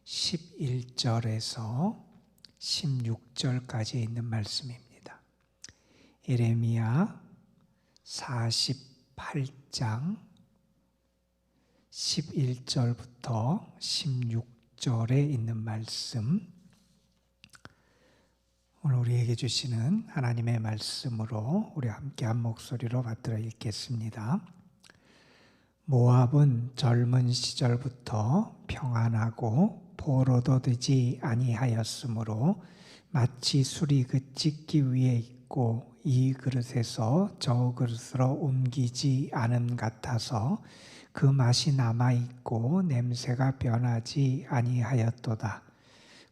11절에서 16절까지 있는 말씀입니다. 예레미야 48장 11절부터 16절에 있는 말씀, 오늘 우리에게 주시는 하나님의 말씀으로 우리 함께 한 목소리로 받들어 읽겠습니다. 모압은 젊은 시절부터 평안하고 보로도 되지 아니하였으므로 마치 술이 그치기 위해 있고 이 그릇에서 저 그릇으로 옮기지 않음 같아서 그 맛이 남아있고 냄새가 변하지 아니하였도다.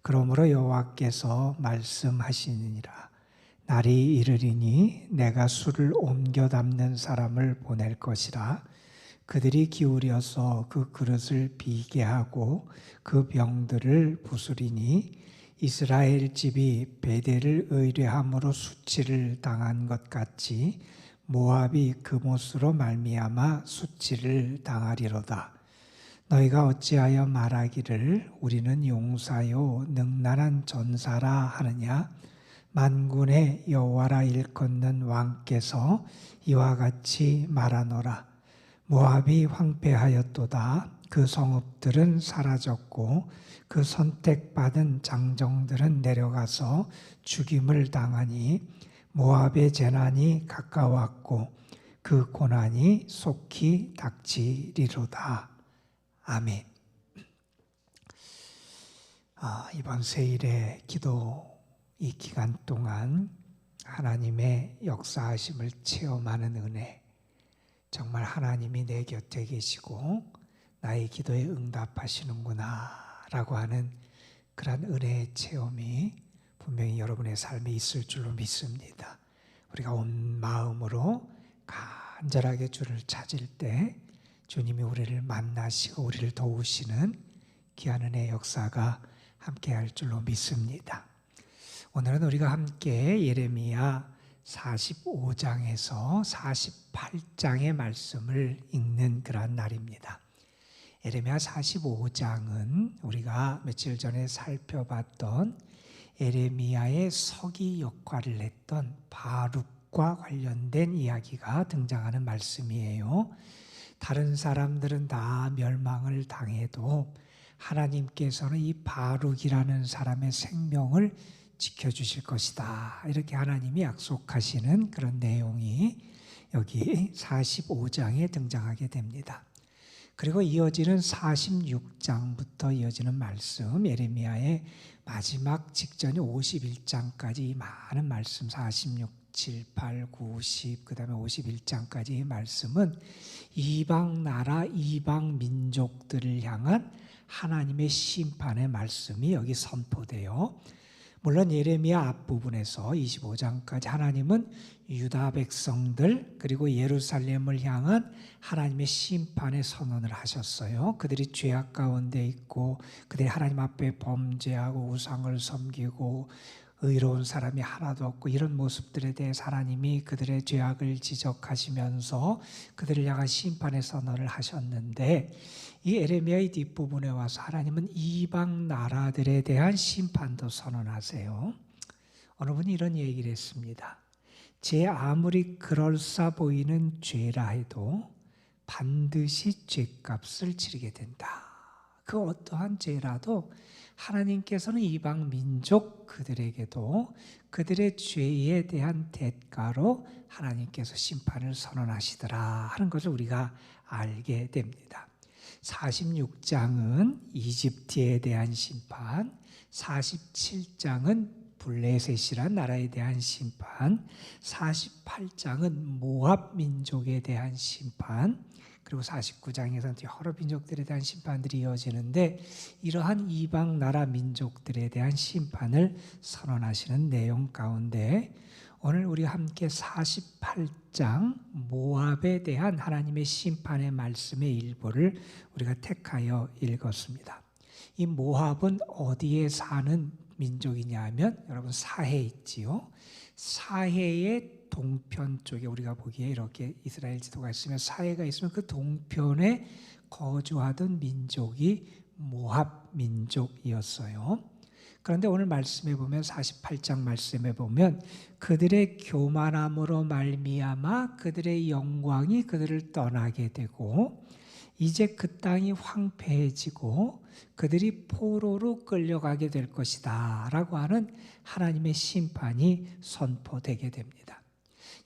그러므로 여호와께서 말씀하시니라. 날이 이르리니 내가 술을 옮겨 담는 사람을 보낼 것이라. 그들이 기울여서 그 그릇을 비게 하고 그 병들을 부수리니 이스라엘 집이 베델을 의뢰함으로 수치를 당한 것 같이 모압이 그못으로 말미암아 수치를 당하리로다. 너희가 어찌하여 말하기를 우리는 용사요 능란한 전사라 하느냐? 만군의 여호와라 일컫는 왕께서 이와 같이 말하노라. 모압이 황폐하였도다. 그 성읍들은 사라졌고 그 선택받은 장정들은 내려가서 죽임을 당하니 모압의 재난이 가까웠고 그 고난이 속히 닥치리로다. 아멘. 이번 세일의 기도 이 기간 동안 하나님의 역사하심을 체험하는 은혜, 정말 하나님이 내 곁에 계시고 나의 기도에 응답하시는구나 라고 하는 그런 은혜의 체험이 분명히 여러분의 삶에 있을 줄로 믿습니다. 우리가 온 마음으로 간절하게 주를 찾을 때 주님이 우리를 만나시고 우리를 도우시는 귀한 은혜의 역사가 함께할 줄로 믿습니다. 오늘은 우리가 함께 예레미야 45장에서 48장의 말씀을 읽는 그런 날입니다. 예레미야 45장은 우리가 며칠 전에 살펴봤던 예레미야의 서기 역할을 했던 바룩과 관련된 이야기가 등장하는 말씀이에요. 다른 사람들은 다 멸망을 당해도 하나님께서는 이 바룩이라는 사람의 생명을 지켜주실 것이다. 이렇게 하나님이 약속하시는 그런 내용이 여기 45장에 등장하게 됩니다. 그리고 이어지는 46장부터 이어지는 말씀, 예레미야의 마지막 직전이 51장까지 많은 말씀, 46, 7, 8, 9, 10, 그 다음에 51장까지의 말씀은 이방 나라, 이방 민족들을 향한 하나님의 심판의 말씀이 여기 선포돼요. 물론 예레미야 앞부분에서 25장까지 하나님은 유다 백성들 그리고 예루살렘을 향한 하나님의 심판의 선언을 하셨어요. 그들이 죄악 가운데 있고 그들이 하나님 앞에 범죄하고 우상을 섬기고 의로운 사람이 하나도 없고 이런 모습들에 대해서 하나님이 그들의 죄악을 지적하시면서 그들을 향한 심판의 선언을 하셨는데 이 예레미야의 뒷부분에 와서 하나님은 이방 나라들에 대한 심판도 선언하세요. 어느 분이 이런 얘기를 했습니다. 제 아무리 그럴싸 보이는 죄라 해도 반드시 죄값을 치르게 된다. 그 어떠한 죄라도 하나님께서는 이방 민족 그들에게도 그들의 죄에 대한 대가로 하나님께서 심판을 선언하시더라 하는 것을 우리가 알게 됩니다. 46장은 이집트에 대한 심판, 47장은 블레셋이란 나라에 대한 심판, 48장은 모압 민족에 대한 심판, 그리고 49장에서는 여러 민족들에 대한 심판들이 이어지는데 이러한 이방 나라 민족들에 대한 심판을 선언하시는 내용 가운데 오늘 우리 함께 48장 모압에 대한 하나님의 심판의 말씀의 일부를 우리가 택하여 읽었습니다. 이 모압은 어디에 사는 민족이냐 하면 여러분 사해에 있지요. 사해의 동편 쪽에 우리가 보기에 이렇게 이스라엘 지도가 있으면 사해가 있으면 그 동편에 거주하던 민족이 모압 민족이었어요. 그런데 오늘 말씀에 보면 48장 말씀에 보면 그들의 교만함으로 말미암아 그들의 영광이 그들을 떠나게 되고 이제 그 땅이 황폐해지고 그들이 포로로 끌려가게 될 것이다 라고 하는 하나님의 심판이 선포되게 됩니다.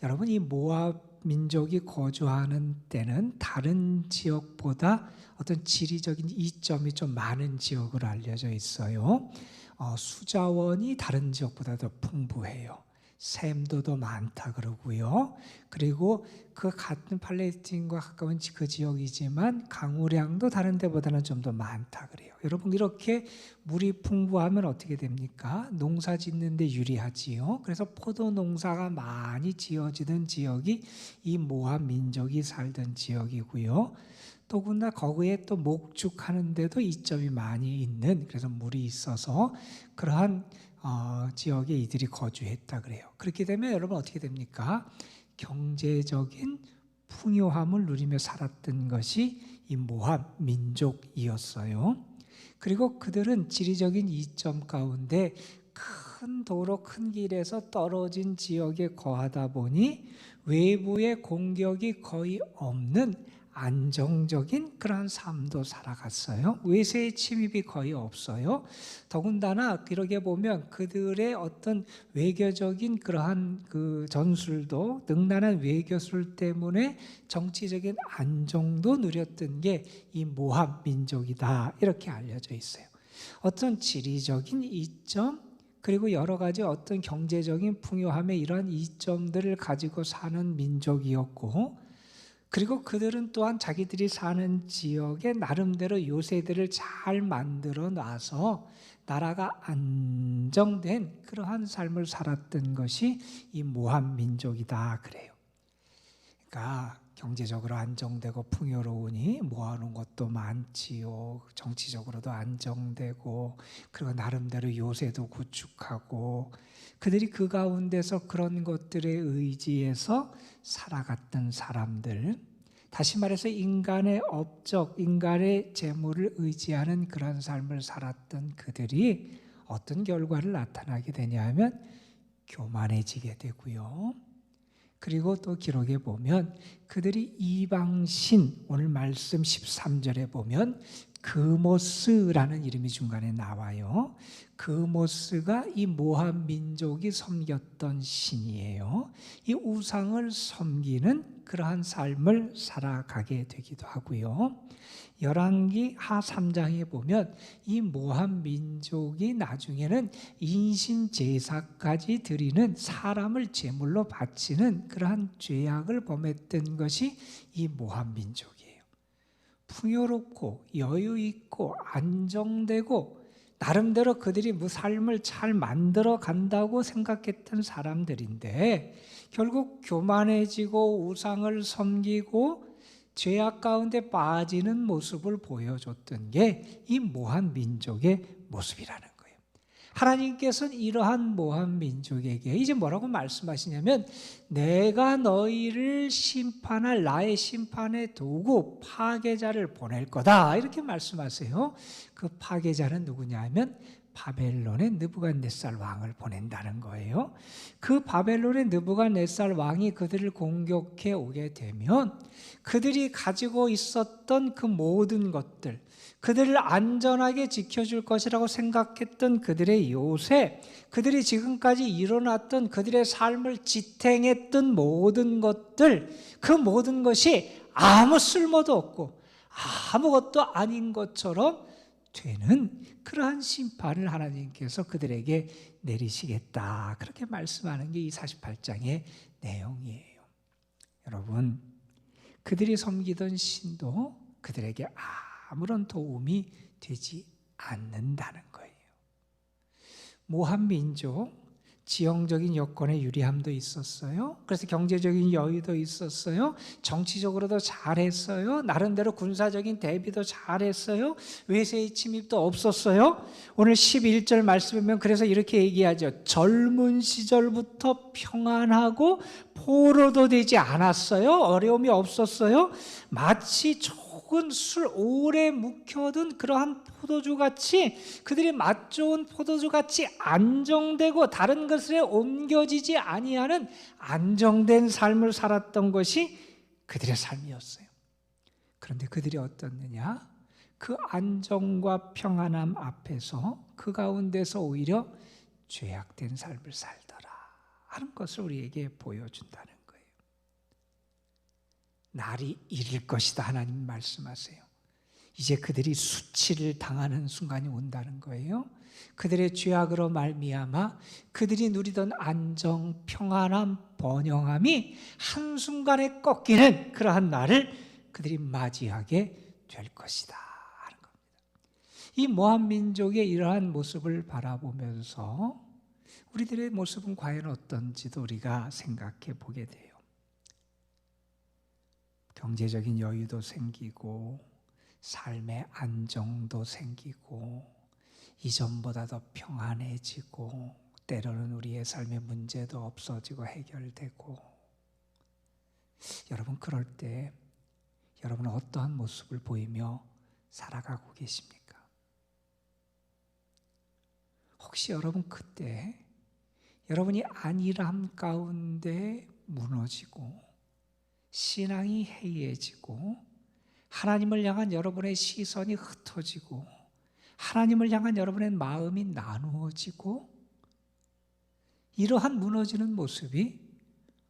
여러분, 이 모압 민족이 거주하는 때는 다른 지역보다 어떤 지리적인 이점이 좀 많은 지역으로 알려져 있어요. 수자원이 다른 지역보다 더 풍부해요. 샘도도 많다 그러고요. 그리고 그 같은 팔레스틴과 가까운 그 지역이지만 강우량도 다른 데보다는 좀 더 많다 그래요. 여러분, 이렇게 물이 풍부하면 어떻게 됩니까? 농사 짓는 데 유리하지요. 그래서 포도 농사가 많이 지어지던 지역이 이 모압 민족이 살던 지역이고요. 더구나 거기에 또 목축하는 데도 이점이 많이 있는, 그래서 물이 있어서 그러한 지역에 이들이 거주했다 그래요. 그렇게 되면 여러분 어떻게 됩니까? 경제적인 풍요함을 누리며 살았던 것이 이 모압 민족이었어요. 그리고 그들은 지리적인 이점 가운데 큰 도로, 큰 길에서 떨어진 지역에 거하다 보니 외부의 공격이 거의 없는 안정적인 그러한 삶도 살아갔어요. 외세의 침입이 거의 없어요. 더군다나 그러게 보면 그들의 어떤 외교적인 그러한 그 전술도, 능란한 외교술 때문에 정치적인 안정도 누렸던 게 이 모압 민족이다, 이렇게 알려져 있어요. 어떤 지리적인 이점, 그리고 여러 가지 어떤 경제적인 풍요함의 이러한 이점들을 가지고 사는 민족이었고, 그리고 그들은 또한 자기들이 사는 지역에 나름대로 요새들을 잘 만들어 놔서 나라가 안정된 그러한 삶을 살았던 것이 이 모압 민족이다 그래요. 그러니까 경제적으로 안정되고 풍요로우니 모아놓은 것도 많지요. 정치적으로도 안정되고, 그리고 나름대로 요새도 구축하고, 그들이 그 가운데서 그런 것들에 의지해서 살아갔던 사람들, 다시 말해서 인간의 업적, 인간의 재물을 의지하는 그런 삶을 살았던 그들이 어떤 결과를 나타나게 되냐 하면 교만해지게 되고요. 그리고 또 기록에 보면 그들이 이방신, 오늘 말씀 13절에 보면 그모스라는 이름이 중간에 나와요. 그모스가 이 모압 민족이 섬겼던 신이에요. 이 우상을 섬기는 그러한 삶을 살아가게 되기도 하고요. 열왕기 하 3장에 보면 이 모압 민족이 나중에는 인신 제사까지 드리는, 사람을 제물로 바치는 그러한 죄악을 범했던 것이 이 모압 민족이에요. 풍요롭고 여유 있고 안정되고 나름대로 그들이 삶을 잘 만들어 간다고 생각했던 사람들인데 결국 교만해지고 우상을 섬기고 죄악 가운데 빠지는 모습을 보여줬던 게 이 모압 민족의 모습이라는 거예요. 하나님께서는 이러한 모압 민족에게 이제 뭐라고 말씀하시냐면, 내가 너희를 심판할 나의 심판의 도구 파괴자를 보낼 거다, 이렇게 말씀하세요. 그 파괴자는 누구냐 하면 바벨론의 느부갓네살 왕을 보낸다는 거예요. 그 바벨론의 느부갓네살 왕이 그들을 공격해 오게 되면 그들이 가지고 있었던 그 모든 것들, 그들을 안전하게 지켜줄 것이라고 생각했던 그들의 요새, 그들이 지금까지 일어났던 그들의 삶을 지탱했던 모든 것들, 그 모든 것이 아무 쓸모도 없고 아무것도 아닌 것처럼 되는 그러한 심판을 하나님께서 그들에게 내리시겠다, 그렇게 말씀하는 게 이 48장의 내용이에요. 여러분, 그들이 섬기던 신도 그들에게 아무런 도움이 되지 않는다는 거예요. 모압 민족, 지형적인 여건의 유리함도 있었어요. 그래서 경제적인 여유도 있었어요. 정치적으로도 잘했어요. 나름대로 군사적인 대비도 잘했어요. 외세의 침입도 없었어요. 오늘 11절 말씀 보면 그래서 이렇게 얘기하죠. 젊은 시절부터 평안하고 포로도 되지 않았어요. 어려움이 없었어요. 마치 좋은 혹은 술 오래 묵혀둔 그러한 포도주같이 그들이 맛 좋은 포도주같이 안정되고 다른 것에 옮겨지지 아니하는 안정된 삶을 살았던 것이 그들의 삶이었어요. 그런데 그들이 어떻느냐? 그 안정과 평안함 앞에서 그 가운데서 오히려 죄악된 삶을 살더라 하는 것을 우리에게 보여준다는 거예요. 날이 이를 것이다 하나님 말씀하세요. 이제 그들이 수치를 당하는 순간이 온다는 거예요. 그들의 죄악으로 말미암아 그들이 누리던 안정, 평안함, 번영함이 한순간에 꺾이는 그러한 날을 그들이 맞이하게 될 것이다 하는 겁니다. 이 모압 민족의 이러한 모습을 바라보면서 우리들의 모습은 과연 어떤지도 우리가 생각해 보게 돼요. 경제적인 여유도 생기고 삶의 안정도 생기고 이전보다 더 평안해지고 때로는 우리의 삶의 문제도 없어지고 해결되고, 여러분 그럴 때 여러분은 어떠한 모습을 보이며 살아가고 계십니까? 혹시 여러분 그때 여러분이 안일함 가운데 무너지고 신앙이 해이해지고 하나님을 향한 여러분의 시선이 흩어지고 하나님을 향한 여러분의 마음이 나누어지고 이러한 무너지는 모습이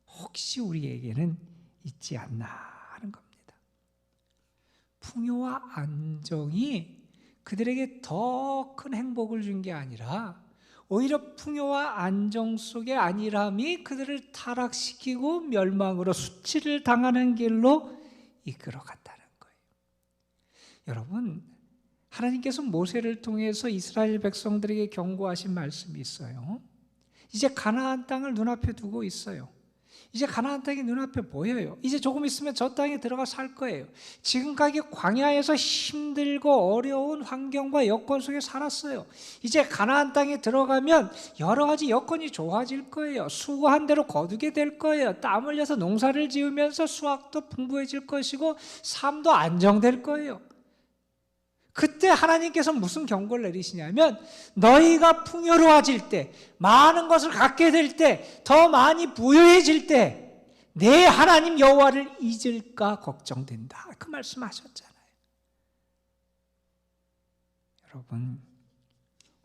혹시 우리에게는 있지 않나 하는 겁니다. 풍요와 안정이 그들에게 더 큰 행복을 준 게 아니라 오히려 풍요와 안정 속의 안일함이 그들을 타락시키고 멸망으로 수치를 당하는 길로 이끌어갔다는 거예요. 여러분, 하나님께서 모세를 통해서 이스라엘 백성들에게 경고하신 말씀이 있어요. 이제 가나안 땅을 눈앞에 두고 있어요. 이제 가나안 땅이 눈앞에 보여요. 이제 조금 있으면 저 땅에 들어가 살 거예요. 지금까지 광야에서 힘들고 어려운 환경과 여건 속에 살았어요. 이제 가나안 땅에 들어가면 여러 가지 여건이 좋아질 거예요. 수고한 대로 거두게 될 거예요. 땀 흘려서 농사를 지으면서 수확도 풍부해질 것이고 삶도 안정될 거예요. 그때 하나님께서 무슨 경고를 내리시냐면, 너희가 풍요로워질 때, 많은 것을 갖게 될 때, 더 많이 부유해질 때 내 하나님 여호와를 잊을까 걱정된다, 그 말씀하셨잖아요. 여러분,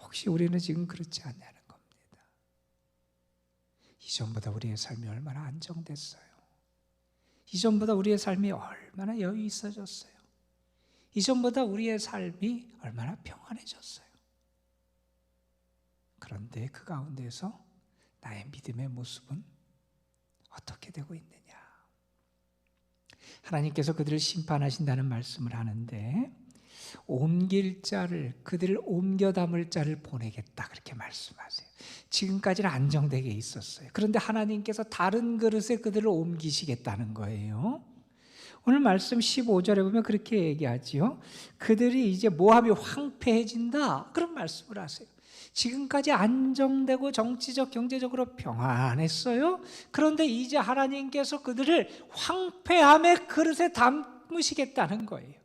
혹시 우리는 지금 그렇지 않냐는 겁니다. 이전보다 우리의 삶이 얼마나 안정됐어요. 이전보다 우리의 삶이 얼마나 여유 있어졌어요. 이전보다 우리의 삶이 얼마나 평안해졌어요. 그런데 그 가운데서 나의 믿음의 모습은 어떻게 되고 있느냐? 하나님께서 그들을 심판하신다는 말씀을 하는데, 옮길 자를, 그들을 옮겨 담을 자를 보내겠다, 그렇게 말씀하세요. 지금까지는 안정되게 있었어요. 그런데 하나님께서 다른 그릇에 그들을 옮기시겠다는 거예요. 오늘 말씀 15절에 보면 그렇게 얘기하지요. 그들이 이제 모압이 황폐해진다, 그런 말씀을 하세요. 지금까지 안정되고 정치적 경제적으로 평안했어요. 그런데 이제 하나님께서 그들을 황폐함의 그릇에 담으시겠다는 거예요.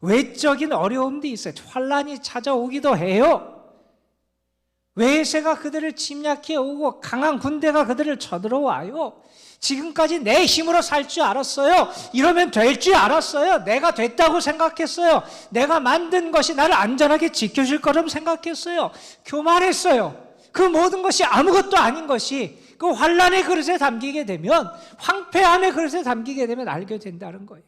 외적인 어려움도 있어요. 환란이 찾아오기도 해요. 외세가 그들을 침략해 오고 강한 군대가 그들을 쳐들어와요. 지금까지 내 힘으로 살 줄 알았어요. 이러면 될 줄 알았어요. 내가 됐다고 생각했어요. 내가 만든 것이 나를 안전하게 지켜줄 거라고 생각했어요. 교만했어요. 그 모든 것이 아무것도 아닌 것이 그 환란의 그릇에 담기게 되면, 황폐함의 그릇에 담기게 되면 알게 된다는 거예요.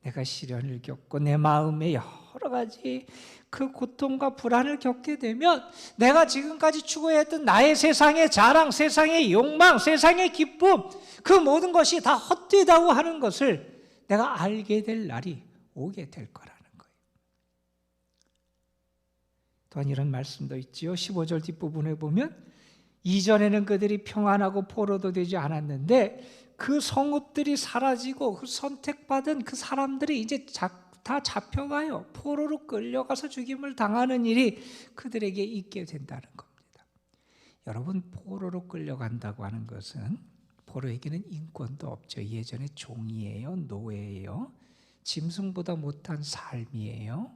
내가 시련을 겪고 내 마음에 여러 가지 그 고통과 불안을 겪게 되면 내가 지금까지 추구했던 나의 세상의 자랑, 세상의 욕망, 세상의 기쁨, 그 모든 것이 다 헛되다고 하는 것을 내가 알게 될 날이 오게 될 거라는 거예요. 또한 이런 말씀도 있지요. 15절 뒷부분에 보면, 이전에는 그들이 평안하고 포로도 되지 않았는데 그 성읍들이 사라지고 그 선택받은 그 사람들이 이제 다 잡혀가요. 포로로 끌려가서 죽임을 당하는 일이 그들에게 있게 된다는 겁니다. 여러분, 포로로 끌려간다고 하는 것은, 포로에게는 인권도 없죠. 예전에 종이에요, 노예예요. 짐승보다 못한 삶이에요.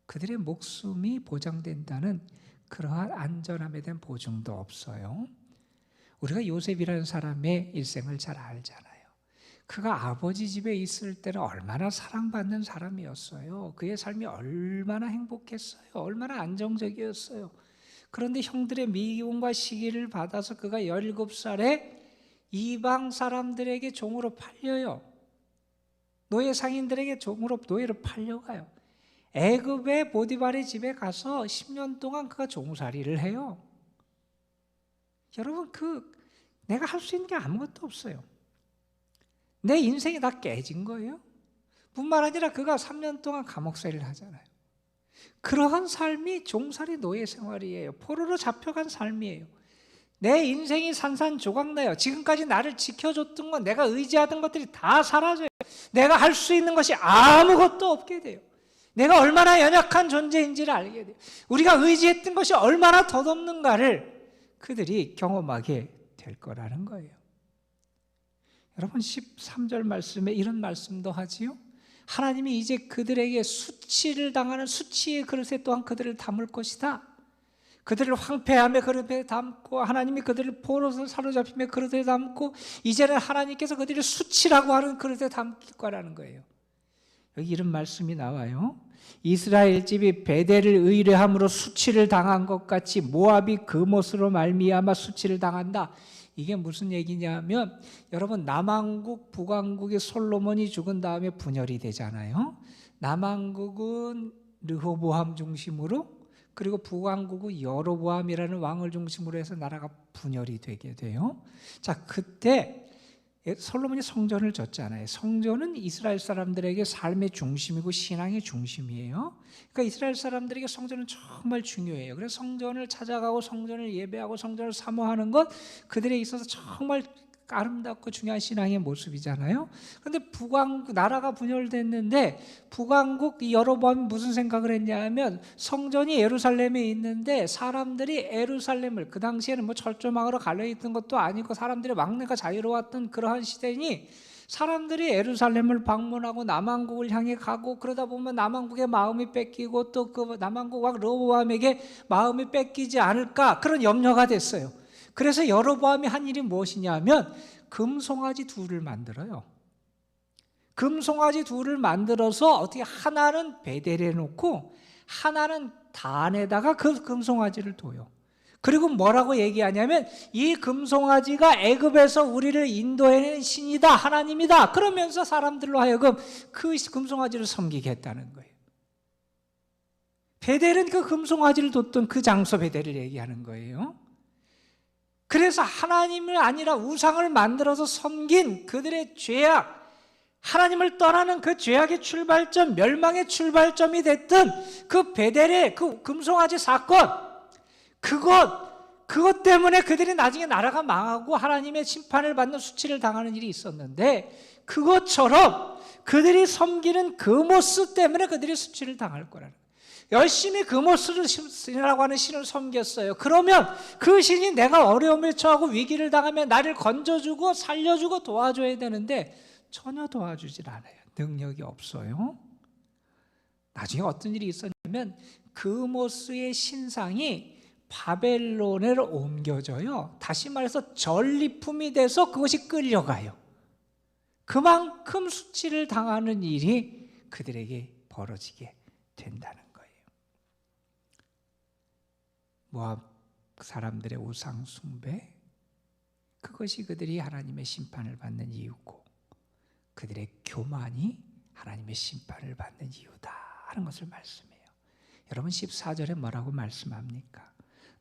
그들의 목숨이 보장된다는 그러한 안전함에 대한 보증도 없어요. 우리가 요셉이라는 사람의 일생을 잘 알잖아요. 그가 아버지 집에 있을 때는 얼마나 사랑받는 사람이었어요. 그의 삶이 얼마나 행복했어요. 얼마나 안정적이었어요. 그런데 형들의 미움과 시기를 받아서 그가 17살에 이방 사람들에게 종으로 팔려요. 노예 상인들에게 종으로 노예로 팔려가요. 애굽의 보디발의 집에 가서 10년 동안 그가 종살이를 해요. 여러분, 내가 할 수 있는 게 아무것도 없어요. 내 인생이 다 깨진 거예요. 뿐만 아니라 그가 3년 동안 감옥살이를 하잖아요. 그러한 삶이 종살이 노예 생활이에요. 포로로 잡혀간 삶이에요. 내 인생이 산산조각나요. 지금까지 나를 지켜줬던 것, 내가 의지하던 것들이 다 사라져요. 내가 할 수 있는 것이 아무것도 없게 돼요. 내가 얼마나 연약한 존재인지를 알게 돼요. 우리가 의지했던 것이 얼마나 덧없는가를 그들이 경험하게 될 거라는 거예요. 여러분, 13절 말씀에 이런 말씀도 하지요. 하나님이 이제 그들에게 수치를 당하는 수치의 그릇에 또한 그들을 담을 것이다. 그들을 황폐함의 그릇에 담고 하나님이 그들을 포로로 사로잡힘의 그릇에 담고 이제는 하나님께서 그들을 수치라고 하는 그릇에 담을 거라는 거예요. 여기 이런 말씀이 나와요. 이스라엘 집이 베델을 의뢰함으로 수치를 당한 것 같이 모압이 그못으로 말미암아 수치를 당한다. 이게 무슨 얘기냐면, 여러분, 남왕국 북왕국의 솔로몬이 죽은 다음에 분열이 되잖아요. 남왕국은 르호보암 중심으로, 그리고 북왕국은 여로보암이라는 왕을 중심으로 해서 나라가 분열이 되게 돼요. 자, 그때 솔로몬이 성전을 졌잖아요. 성전은 이스라엘 사람들에게 삶의 중심이고 신앙의 중심이에요. 그러니까 이스라엘 사람들에게 성전은 정말 중요해요. 그래서 성전을 찾아가고 성전을 예배하고 성전을 사모하는 것, 그들에 있어서 정말 아름답고 중요한 신앙의 모습이잖아요. 그런데 북왕국, 나라가 분열됐는데 북왕국 여로보암이 무슨 생각을 했냐면, 성전이 예루살렘에 있는데 사람들이 예루살렘을, 그 당시에는 뭐 철조망으로 갈려있던 것도 아니고 사람들의 왕래가 자유로웠던 그러한 시대니, 사람들이 예루살렘을 방문하고 남왕국을 향해 가고, 그러다 보면 남왕국의 마음이 뺏기고 또 그 남왕국 왕 르호보암에게 마음이 뺏기지 않을까, 그런 염려가 됐어요. 그래서 여로보암이 한 일이 무엇이냐면 금송아지 둘을 만들어요. 금송아지 둘을 만들어서 어떻게 하나는 베델에 놓고 하나는 단에다가 그 금송아지를 둬요. 그리고 뭐라고 얘기하냐면, 이 금송아지가 애굽에서 우리를 인도해낸 신이다, 하나님이다, 그러면서 사람들로 하여금 그 금송아지를 섬기겠다는 거예요. 베델은 그 금송아지를 뒀던 그 장소 베델을 얘기하는 거예요. 그래서 하나님을 아니라 우상을 만들어서 섬긴 그들의 죄악, 하나님을 떠나는 그 죄악의 출발점, 멸망의 출발점이 됐던 그 베델의 그 금송아지 사건, 그것 때문에 그들이 나중에 나라가 망하고 하나님의 심판을 받는 수치를 당하는 일이 있었는데, 그것처럼 그들이 섬기는 그모스 때문에 그들이 수치를 당할 거라는 거예요. 열심히 그모스라고 하는 신을 섬겼어요. 그러면 그 신이 내가 어려움에 처하고 위기를 당하면 나를 건져주고 살려주고 도와줘야 되는데 전혀 도와주질 않아요. 능력이 없어요. 나중에 어떤 일이 있었냐면, 그모스의 신상이 바벨론으로 옮겨져요. 다시 말해서 전리품이 돼서 그것이 끌려가요. 그만큼 수치를 당하는 일이 그들에게 벌어지게 된다는 거예요. 모압 사람들의 우상 숭배, 그것이 그들이 하나님의 심판을 받는 이유고, 그들의 교만이 하나님의 심판을 받는 이유다 하는 것을 말씀해요. 여러분, 14절에 뭐라고 말씀합니까?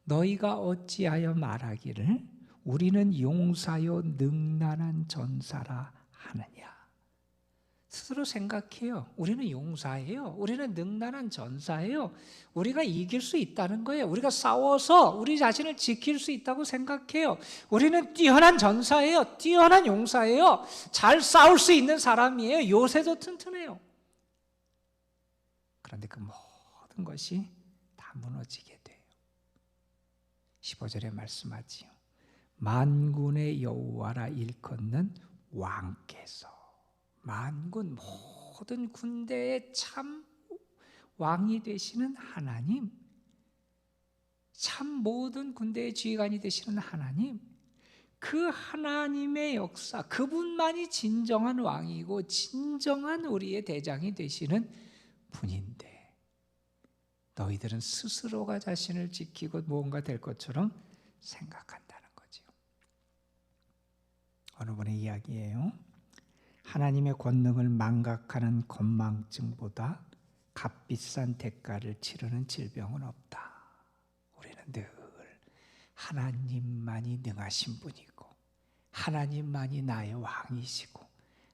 너희가 어찌하여 말하기를 우리는 용사요 능란한 전사라 하느냐. 스스로 생각해요. 우리는 용사예요. 우리는 능란한 전사예요. 우리가 이길 수 있다는 거예요. 우리가 싸워서 우리 자신을 지킬 수 있다고 생각해요. 우리는 뛰어난 전사예요. 뛰어난 용사예요. 잘 싸울 수 있는 사람이에요. 요새도 튼튼해요. 그런데 그 모든 것이 다 무너지게 돼요. 15절에 말씀하지요. 만군의 여호와라 일컫는 왕께서, 만군 모든 군대의 참 왕이 되시는 하나님, 참 모든 군대의 지휘관이 되시는 하나님, 그 하나님의 역사, 그분만이 진정한 왕이고 진정한 우리의 대장이 되시는 분인데, 너희들은 스스로가 자신을 지키고 무언가 될 것처럼 생각한다는 거죠. 어느 분의 이야기예요. 하나님의 권능을 망각하는 건망증보다 값비싼 대가를 치르는 질병은 없다. 우리는 늘 하나님만이 능하신 분이고, 하나님만이 나의 왕이시고,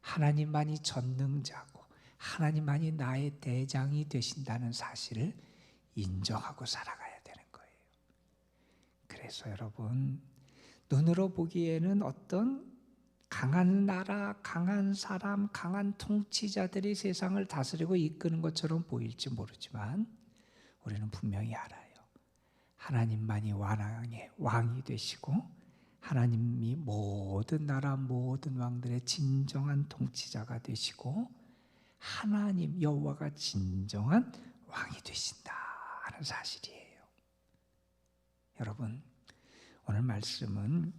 하나님만이 전능자고, 하나님만이 나의 대장이 되신다는 사실을 인정하고 살아가야 되는 거예요. 그래서 여러분, 눈으로 보기에는 어떤 강한 나라, 강한 사람, 강한 통치자들이 세상을 다스리고 이끄는 것처럼 보일지 모르지만 우리는 분명히 알아요. 하나님만이 왕이 되시고, 하나님이 모든 나라, 모든 왕들의 진정한 통치자가 되시고, 하나님 여호와가 진정한 왕이 되신다 하는 사실이에요. 여러분, 오늘 말씀은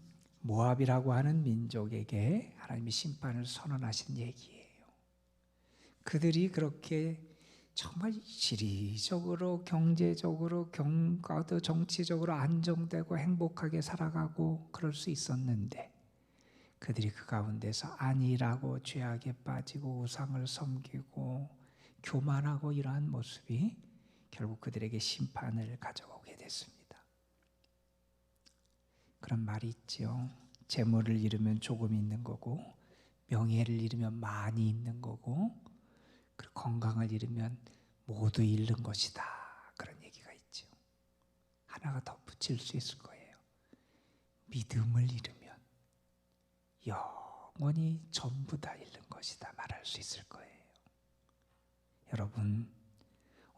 모압이라고 하는 민족에게 하나님이 심판을 선언하신 얘기예요. 그들이 그렇게 정말 지리적으로, 경제적으로, 정치적으로 안정되고 행복하게 살아가고 그럴 수 있었는데, 그들이 그 가운데서 안일하고 죄악에 빠지고 우상을 섬기고 교만하고 이러한 모습이 결국 그들에게 심판을 가져오게 됐습니다. 그런 말이 있죠. 재물을 잃으면 조금 있는 거고, 명예를 잃으면 많이 있는 거고, 그리고 건강을 잃으면 모두 잃는 것이다. 그런 얘기가 있죠. 하나가 더 붙일 수 있을 거예요. 믿음을 잃으면 영원히 전부 다 잃는 것이다 말할 수 있을 거예요. 여러분,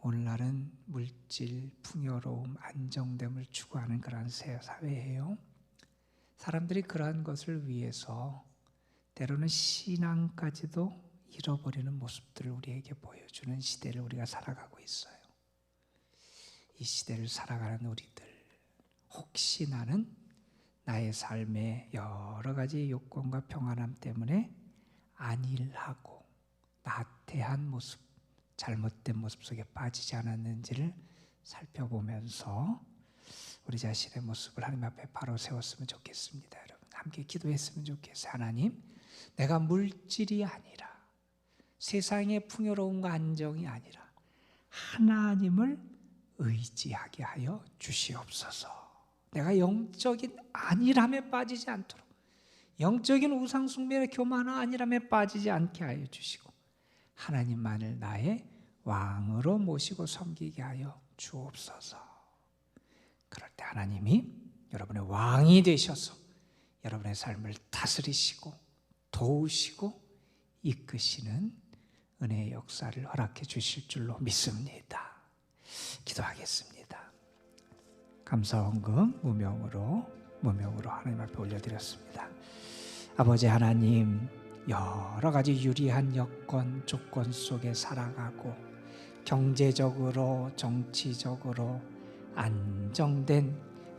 오늘날은 물질, 풍요로움, 안정됨을 추구하는 그러한 사회예요. 사람들이 그러한 것을 위해서 때로는 신앙까지도 잃어버리는 모습들을 우리에게 보여주는 시대를 우리가 살아가고 있어요. 이 시대를 살아가는 우리들, 혹시 나는 나의 삶의 여러 가지 요건과 평안함 때문에 안일하고 나태한 모습, 잘못된 모습 속에 빠지지 않았는지를 살펴보면서 우리 자신의 모습을 하나님 앞에 바로 세웠으면 좋겠습니다. 여러분, 함께 기도했으면 좋겠어요. 하나님, 내가 물질이 아니라, 세상의 풍요로움과 안정이 아니라 하나님을 의지하게 하여 주시옵소서. 내가 영적인 안일함에 빠지지 않도록, 영적인 우상 숭배의 교만한 안일함에 빠지지 않게 하여 주시고, 하나님만을 나의 왕으로 모시고 섬기게 하여 주옵소서. 그럴 때 하나님이 여러분의 왕이 되셔서 여러분의 삶을 다스리시고 도우시고 이끄시는 은혜의 역사를 허락해 주실 줄로 믿습니다. 기도하겠습니다. 감사원금 무명으로 하나님 앞에 올려드렸습니다. 아버지 하나님, 여러 가지 유리한 여건, 조건 속에 살아가고 경제적으로, 정치적으로 안정된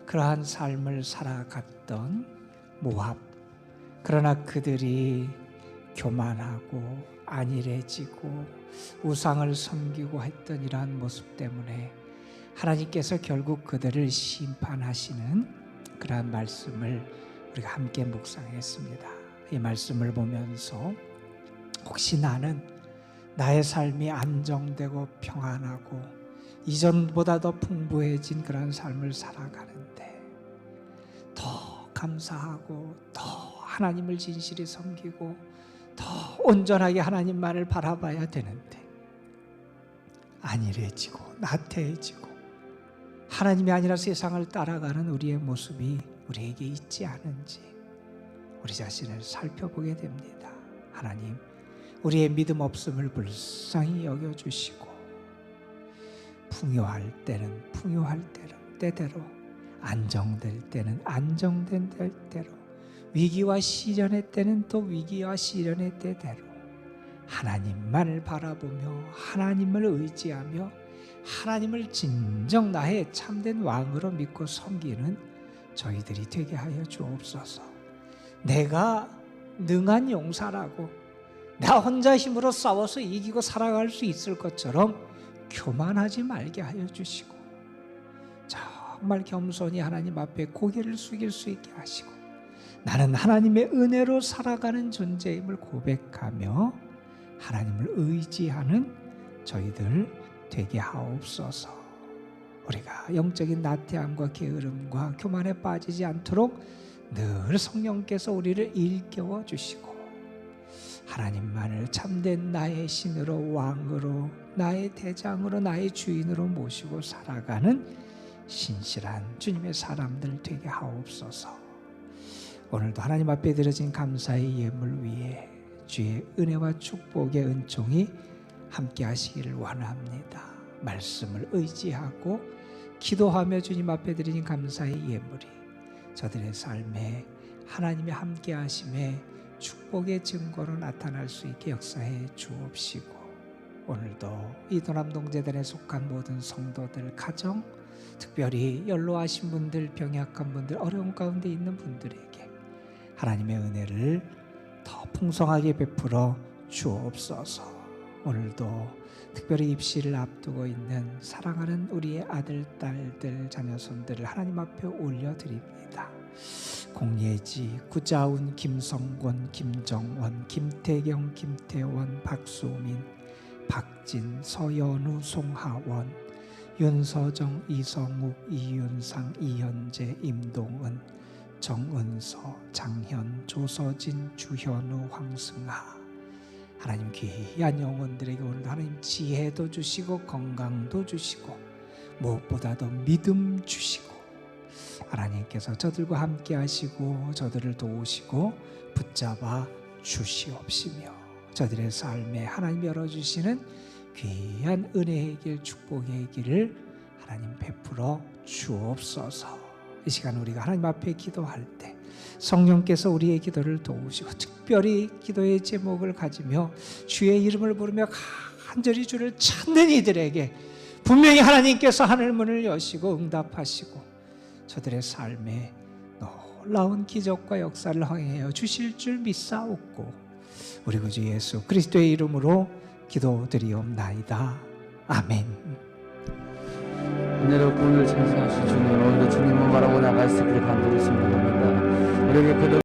그러한 삶을 살아갔던 모압, 그러나 그들이 교만하고 안일해지고 우상을 섬기고 했던 이러한 모습 때문에 하나님께서 결국 그들을 심판하시는 그러한 말씀을 우리가 함께 묵상했습니다. 이 말씀을 보면서 혹시 나는 나의 삶이 안정되고 평안하고 이전보다 더 풍부해진 그런 삶을 살아가는데 더 감사하고 더 하나님을 진실히 섬기고 더 온전하게 하나님만을 바라봐야 되는데 안일해지고 나태해지고 하나님이 아니라 세상을 따라가는 우리의 모습이 우리에게 있지 않은지 우리 자신을 살펴보게 됩니다. 하나님, 우리의 믿음 없음을 불쌍히 여겨주시고 풍요할 때는 풍요할 때대로, 안정될 때는 안정된 때대로, 위기와 시련의 때는 또 위기와 시련의 때대로 하나님만을 바라보며 하나님을 의지하며 하나님을 진정 나의 참된 왕으로 믿고 섬기는 저희들이 되게 하여 주옵소서. 내가 능한 용사라고 나 혼자 힘으로 싸워서 이기고 살아갈 수 있을 것처럼 교만하지 말게 하여 주시고 정말 겸손히 하나님 앞에 고개를 숙일 수 있게 하시고 나는 하나님의 은혜로 살아가는 존재임을 고백하며 하나님을 의지하는 저희들 되게 하옵소서. 우리가 영적인 나태함과 게으름과 교만에 빠지지 않도록 늘 성령께서 우리를 일깨워 주시고 하나님만을 참된 나의 신으로 왕으로 나의 대장으로 나의 주인으로 모시고 살아가는 신실한 주님의 사람들 되게 하옵소서. 오늘도 하나님 앞에 드려진 감사의 예물 위에 주의 은혜와 축복의 은총이 함께 하시기를 원합니다. 말씀을 의지하고 기도하며 주님 앞에 드리는 감사의 예물이 저들의 삶에 하나님의 함께 하심에 축복의 증거로 나타날 수 있게 역사해 주옵시고 오늘도 이도남동재단에 속한 모든 성도들 가정 특별히 연로하신 분들 병약한 분들 어려운 가운데 있는 분들에게 하나님의 은혜를 더 풍성하게 베풀어 주옵소서. 오늘도 특별히 입시를 앞두고 있는 사랑하는 우리의 아들, 딸들, 자녀손들을 하나님 앞에 올려드립니다. 공예지, 구자운, 김성권, 김정원, 김태경, 김태원, 박수민, 박진, 서연우, 송하원, 윤서정, 이성욱, 이윤상, 이현재, 임동은, 정은서, 장현, 조서진, 주현우, 황승하 하나님 귀한 영혼들에게 오늘도 하나님 지혜도 주시고 건강도 주시고 무엇보다도 믿음 주시고 하나님께서 저들과 함께 하시고 저들을 도우시고 붙잡아 주시옵시며 저들의 삶에 하나님 열어주시는 귀한 은혜의 길 축복의 길을 하나님 베풀어 주옵소서. 이 시간 우리가 하나님 앞에 기도할 때 성령께서 우리의 기도를 도우시고 특별히 기도의 제목을 가지며 주의 이름을 부르며 간절히 주를 찾는 이들에게 분명히 하나님께서 하늘문을 여시고 응답하시고 저들의 삶에 놀라운 기적과 역사를 행하여 주실 줄 믿사옵고 우리 구주 예수 그리스도의 이름으로 기도드리옵나이다. 아멘. 은혜롭고 오늘 찬송하신 주님, 오늘도 주님을 바라고 나갈 수 있기를 간절히 소망합니다. 우리에게